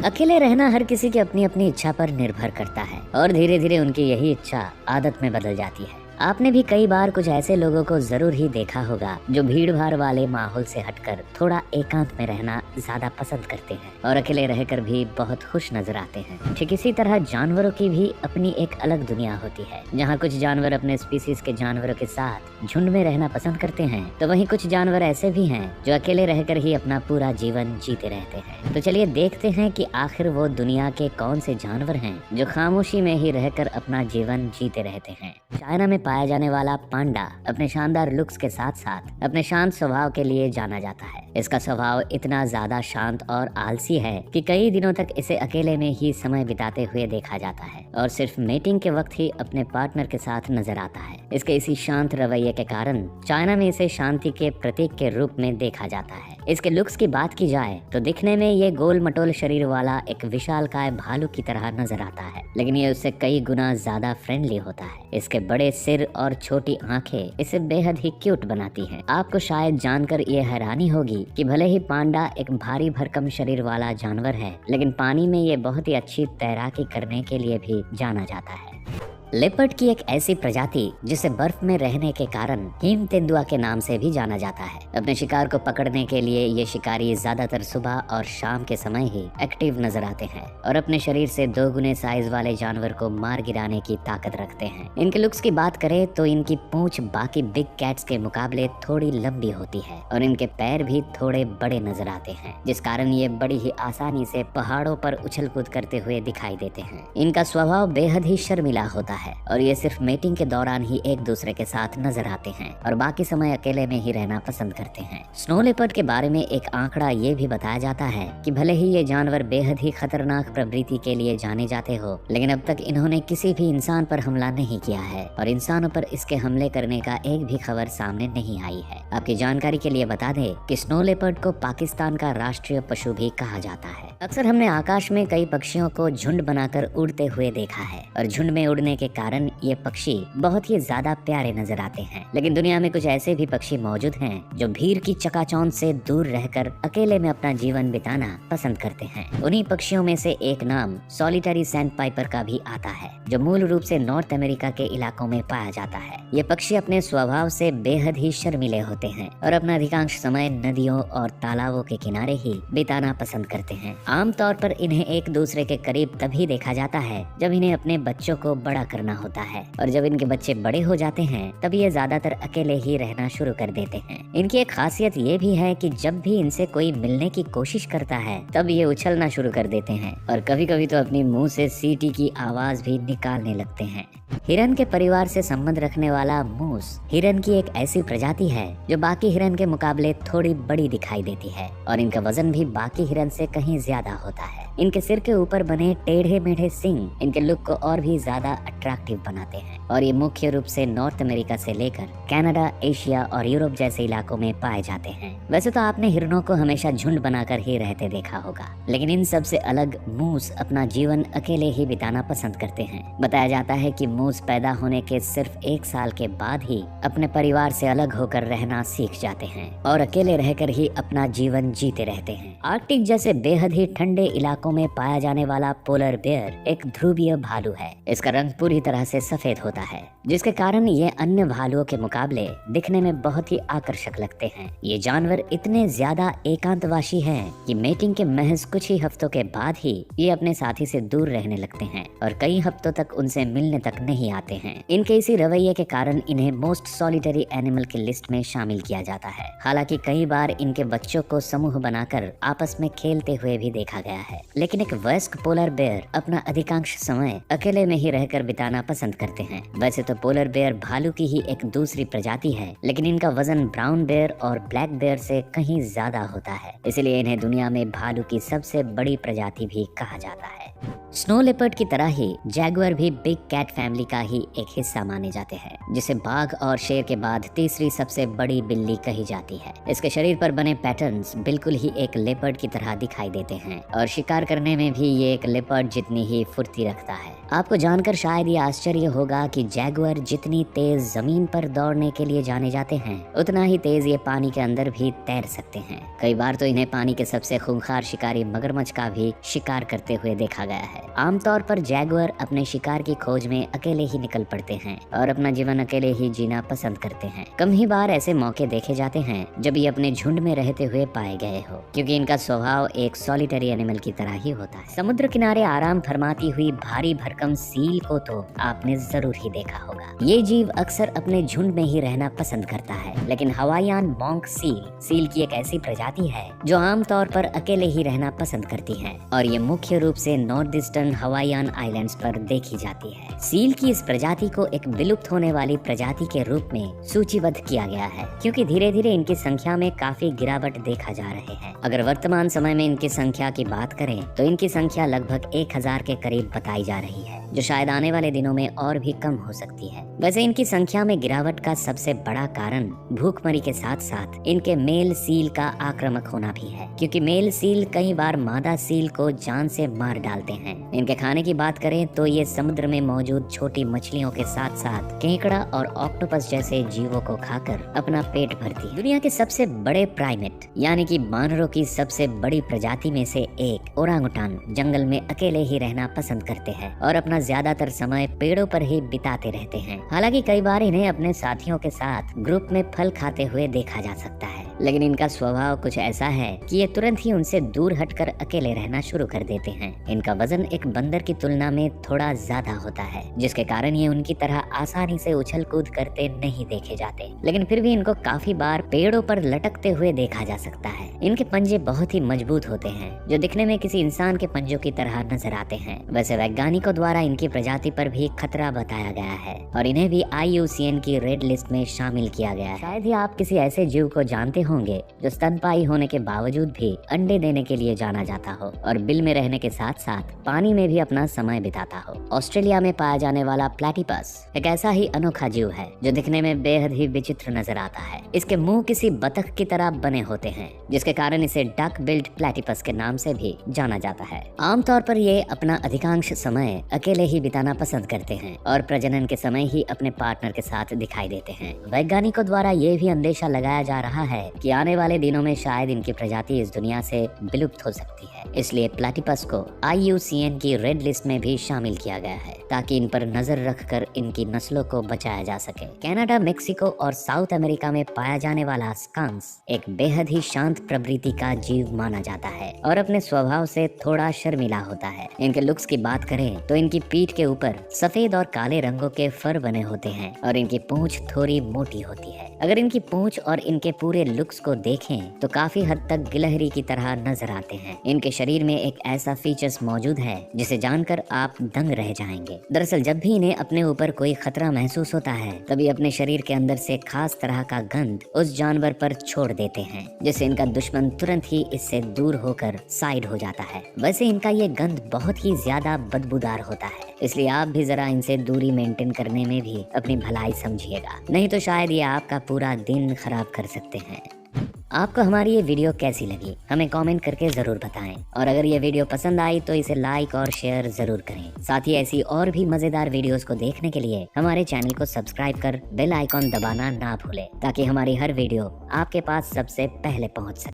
अकेले रहना हर किसी की अपनी अपनी इच्छा पर निर्भर करता है और धीरे धीरे उनकी यही इच्छा आदत में बदल जाती है। आपने भी कई बार कुछ ऐसे लोगों को जरूर ही देखा होगा जो भीड़ भाड़ वाले माहौल से हटकर थोड़ा एकांत में रहना ज्यादा पसंद करते हैं और अकेले रहकर भी बहुत खुश नजर आते हैं। ठीक इसी तरह जानवरों की भी अपनी एक अलग दुनिया होती है। जहाँ कुछ जानवर अपने स्पीसीज के जानवरों के साथ झुंड में रहना पसंद करते हैं, तो वहीं कुछ जानवर ऐसे भी हैं जो अकेले रहकर ही अपना पूरा जीवन जीते रहते हैं। तो चलिए देखते हैं कि आखिर वो दुनिया के कौन से जानवर हैं जो खामोशी में ही रहकर अपना जीवन जीते रहते हैं। चाइना में पाया जाने वाला पांडा अपने शानदार लुक्स के साथ साथ अपने शांत स्वभाव के लिए जाना जाता है। इसका स्वभाव इतना ज्यादा शांत और आलसी है कि कई दिनों तक इसे अकेले में ही समय बिताते हुए देखा जाता है और सिर्फ मीटिंग के वक्त ही अपने पार्टनर के साथ नजर आता है। इसके इसी शांत रवैये के कारण चाइना में इसे शांति के प्रतीक के रूप में देखा जाता है। इसके लुक्स की बात की जाए तो दिखने में ये गोल मटोल शरीर वाला एक विशालकाय भालू की तरह नजर आता है, लेकिन ये उससे कई गुना ज्यादा फ्रेंडली होता है। इसके बड़े सिर और छोटी आंखें इसे बेहद ही क्यूट बनाती हैं। आपको शायद जानकर ये हैरानी होगी कि भले ही पांडा एक भारी भरकम शरीर वाला जानवर है, लेकिन पानी में ये बहुत ही अच्छी तैराकी करने के लिए भी जाना जाता है। लेपर्ड की एक ऐसी प्रजाति जिसे बर्फ में रहने के कारण हिम तेंदुआ के नाम से भी जाना जाता है। अपने शिकार को पकड़ने के लिए ये शिकारी ज्यादातर सुबह और शाम के समय ही एक्टिव नजर आते हैं और अपने शरीर से 2 गुने साइज वाले जानवर को मार गिराने की ताकत रखते हैं। इनके लुक्स की बात करें तो इनकी पूंछ बाकी बिग कैट्स के मुकाबले थोड़ी लंबी होती है और इनके पैर भी थोड़े बड़े नजर आते हैं, जिस कारण ये बड़ी ही आसानी से पहाड़ों पर उछल कूद करते हुए दिखाई देते हैं। इनका स्वभाव बेहद ही शर्मिला होता है और ये सिर्फ मीटिंग के दौरान ही एक दूसरे के साथ नजर आते हैं और बाकी समय अकेले में ही रहना पसंद करते हैं। स्नो लेपर्ड के बारे में एक आंकड़ा ये भी बताया जाता है कि भले ही ये जानवर बेहद ही खतरनाक प्रवृत्ति के लिए जाने जाते हो, लेकिन अब तक इन्होंने किसी भी इंसान पर हमला नहीं किया है और इंसानों पर इसके हमले करने का एक भी खबर सामने नहीं आई है। आपकी जानकारी के लिए बता दें कि स्नो लेपर्ड को पाकिस्तान का राष्ट्रीय पशु भी कहा जाता है। अक्सर हमने आकाश में कई पक्षियों को झुंड बनाकर उड़ते हुए देखा है और झुंड में उड़ने के कारण ये पक्षी बहुत ही ज्यादा प्यारे नजर आते हैं। लेकिन दुनिया में कुछ ऐसे भी पक्षी मौजूद हैं जो भीड़ की चकाचौंध से दूर रहकर अकेले में अपना जीवन बिताना पसंद करते हैं। उन्हीं पक्षियों में से एक नाम सॉलिटरी सैंड पाइपर का भी आता है, जो मूल रूप से नॉर्थ अमेरिका के इलाकों में पाया जाता है। ये पक्षी अपने स्वभाव से बेहद ही शर्मीले होते हैं और अपना अधिकांश समय नदियों और तालाबों के किनारे ही बिताना पसंद करते हैं। आमतौर पर इन्हें एक दूसरे के करीब तभी देखा जाता है जब इन्हें अपने बच्चों को बड़ा करना होता है और जब इनके बच्चे बड़े हो जाते हैं तब ये ज्यादातर अकेले ही रहना शुरू कर देते हैं। इनकी एक खासियत ये भी है कि जब भी इनसे कोई मिलने की कोशिश करता है तब ये उछलना शुरू कर देते हैं और कभी कभी तो अपनी मुंह से सीटी की आवाज भी निकालने लगते हैं। हिरन के परिवार से संबंध रखने वाला मूस हिरन की एक ऐसी प्रजाति है जो बाकी हिरन के मुकाबले थोड़ी बड़ी दिखाई देती है और इनका वजन भी बाकी हिरन से कहीं ज्यादा होता है। इनके सिर के ऊपर बने टेढ़े मेढ़े सींग इनके लुक को और भी ज्यादा अट्रैक्टिव बनाते हैं और ये मुख्य रूप से नॉर्थ अमेरिका से लेकर कनाडा, एशिया और यूरोप जैसे इलाकों में पाए जाते हैं। वैसे तो आपने हिरनों को हमेशा झुंड बनाकर ही रहते देखा होगा, लेकिन इन सब से अलग मूस अपना जीवन अकेले ही बिताना पसंद करते हैं। बताया जाता है कि मूस पैदा होने के सिर्फ 1 साल के बाद ही अपने परिवार से अलग होकर रहना सीख जाते हैं और अकेले रहकर ही अपना जीवन जीते रहते हैं। आर्कटिक जैसे बेहद ही ठंडे इलाकों में पाया जाने वाला पोलर बेयर एक ध्रुवीय भालू है। इसका रंग पूरी तरह से सफेद होता है, जिसके कारण ये अन्य भालुओं के मुकाबले दिखने में बहुत ही आकर्षक लगते हैं। ये जानवर इतने ज्यादा एकांतवासी हैं कि मेटिंग के महज कुछ ही हफ्तों के बाद ही ये अपने साथी से दूर रहने लगते हैं और कई हफ्तों तक उनसे मिलने तक नहीं आते हैं। इनके इसी रवैये के कारण इन्हें मोस्ट सॉलिटरी एनिमल की लिस्ट में शामिल किया जाता है। हालांकि कई बार इनके बच्चों को समूह बनाकर आपस में खेलते हुए भी देखा गया है, लेकिन एक वयस्क पोलर बेयर अपना अधिकांश समय अकेले में ही रहकर बिताना पसंद करते हैं। वैसे तो पोलर बेयर भालू की ही एक दूसरी प्रजाति है, लेकिन इनका वजन ब्राउन बेयर और ब्लैक बेयर से कहीं ज्यादा होता है, इसलिए इन्हें दुनिया में भालू की सबसे बड़ी प्रजाति भी कहा जाता है। स्नो लेपर्ड की तरह ही जैगुआर भी बिग कैट फैमिली का ही एक हिस्सा माने जाते हैं, जिसे बाघ और शेर के बाद तीसरी सबसे बड़ी बिल्ली कही जाती है। इसके शरीर पर बने पैटर्न्स बिल्कुल ही एक लेपर्ड की तरह दिखाई देते हैं और शिकार करने में भी ये एक लेपर्ड जितनी ही फुर्ती रखता है। आपको जानकर शायद ये आश्चर्य होगा कि जैगुआर जितनी तेज जमीन पर दौड़ने के लिए जाने जाते हैं, उतना ही तेज ये पानी के अंदर भी तैर सकते हैं। कई बार तो इन्हें पानी के सबसे खूंखार शिकारी मगरमच्छ का भी शिकार करते हुए देखा गया है। आमतौर पर जैगुआर अपने शिकार की खोज में अकेले ही निकल पड़ते हैं और अपना जीवन अकेले ही जीना पसंद करते हैं। कम ही बार ऐसे मौके देखे जाते हैं जब ये अपने झुंड में रहते हुए पाए गए हो, क्योंकि इनका स्वभाव एक सॉलिटरी एनिमल की तरह ही होता है। समुद्र किनारे आराम फरमाती हुई भारी भरकम सील को तो आपने जरूर ही देखा होगा। ये जीव अक्सर अपने झुंड में ही रहना पसंद करता है, लेकिन हवाईयान मॉन्क सील की एक ऐसी प्रजाति है जो आमतौर पर अकेले ही रहना पसंद करती है और ये मुख्य रूप से नॉर्थ ईस्टर्न हवाईयान आइलैंड्स पर देखी जाती है। सील की इस प्रजाति को एक विलुप्त होने वाली प्रजाति के रूप में सूचीबद्ध किया गया है, क्योंकि धीरे धीरे इनकी संख्या में काफी गिरावट देखा जा रहे हैं। अगर वर्तमान समय में इनकी संख्या की बात करें तो इनकी संख्या लगभग 1000 के करीब बताई जा रही है, जो शायद आने वाले दिनों में और भी कम हो सकती है। वैसे इनकी संख्या में गिरावट का सबसे बड़ा कारण भूखमरी के साथ साथ इनके मेल सील का आक्रामक होना भी है, क्योंकि मेल सील कई बार मादा सील को जान से मार डालते हैं। इनके खाने की बात करें तो ये समुद्र में मौजूद छोटी मछलियों के साथ साथ केकड़ा और ऑक्टोपस जैसे जीवों को खाकर अपना पेट भरती है। दुनिया के सबसे बड़े प्राइमेट यानी कि बानरों की सबसे बड़ी प्रजाति में से एक ओरांगुटान जंगल में अकेले ही रहना पसंद करते हैं और अपना ज्यादातर समय पेड़ों पर ही बिताते रहते हैं। हालांकि कई बार इन्हें अपने साथियों के साथ ग्रुप में फल खाते हुए देखा जा सकता है, लेकिन इनका स्वभाव कुछ ऐसा है कि ये तुरंत ही उनसे दूर हटकर अकेले रहना शुरू कर देते हैं। इनका वजन एक बंदर की तुलना में थोड़ा ज्यादा होता है, जिसके कारण ये उनकी तरह आसानी से उछल कूद करते नहीं देखे जाते, लेकिन फिर भी इनको काफी बार पेड़ों पर लटकते हुए देखा जा सकता है। इनके पंजे बहुत ही मजबूत होते हैं, जो दिखने में किसी इंसान के पंजों की तरह नजर आते हैं। वैसे वैज्ञानिकों द्वारा इनकी प्रजाति पर भी खतरा बताया गया है और इन्हें भी IUCN की रेड लिस्ट में शामिल किया गया है। शायद ही आप किसी ऐसे जीव को जानते होंगे जो स्तनपायी होने के बावजूद भी अंडे देने के लिए जाना जाता हो और बिल में रहने के साथ साथ पानी में भी अपना समय बिताता हो। ऑस्ट्रेलिया में पाया जाने वाला प्लेटिपस एक ऐसा ही अनोखा जीव है जो दिखने में बेहद ही विचित्र नजर आता है। इसके मुंह किसी बतख की तरह बने होते हैं, जिसके कारण इसे डक बिल्ड प्लेटिपस के नाम से भी जाना जाता है। आमतौर पर ये अपना अधिकांश समय अकेले ही बिताना पसंद करते हैं और प्रजनन के समय ही अपने पार्टनर के साथ दिखाई देते हैं। वैज्ञानिकों द्वारा ये भी अंदेशा लगाया जा रहा है कि आने वाले दिनों में शायद इनकी प्रजाति इस दुनिया से विलुप्त हो सकती है। इसलिए प्लेटिपस को IUCN की रेड लिस्ट में भी शामिल किया गया है, ताकि इन पर नजर रखकर इनकी नस्लों को बचाया जा सके। कनाडा, मेक्सिको और साउथ अमेरिका में पाया जाने वाला स्कांक्स एक बेहद ही शांत प्रवृत्ति का जीव माना जाता है और अपने स्वभाव से थोड़ा शर्मीला होता है। इनके लुक्स की बात करें तो इनकी पीठ के ऊपर सफेद और काले रंगों के फर बने होते हैं और इनकी पूंछ थोड़ी मोटी होती है। अगर इनकी पूंछ और इनके पूरे लुक्स को देखें तो काफी हद तक गिलहरी की तरह नजर आते हैं। इनके शरीर में एक ऐसा फीचर्स मौजूद है जिसे जानकर आप दंग रह जाएंगे। दरअसल जब भी इन्हें अपने ऊपर कोई खतरा महसूस होता है, तभी अपने शरीर के अंदर से खास तरह का गंध उस जानवर पर छोड़ देते हैं, जिससे इनका दुश्मन तुरंत ही इससे दूर होकर साइड हो जाता है। वैसे इनका ये गंध बहुत ही ज्यादा बदबूदार होता है, इसलिए आप भी जरा इनसे दूरी मेंटेन करने में भी अपनी भलाई समझिएगा, नहीं तो शायद ये आपका पूरा दिन खराब कर सकते हैं। आपको हमारी ये वीडियो कैसी लगी हमें कमेंट करके जरूर बताएं, और अगर ये वीडियो पसंद आई तो इसे लाइक और शेयर जरूर करें। साथ ही ऐसी और भी मजेदार वीडियोस को देखने के लिए हमारे चैनल को सब्सक्राइब कर बेल आइकॉन दबाना ना भूलें, ताकि हमारी हर वीडियो आपके पास सबसे पहले पहुंच सके।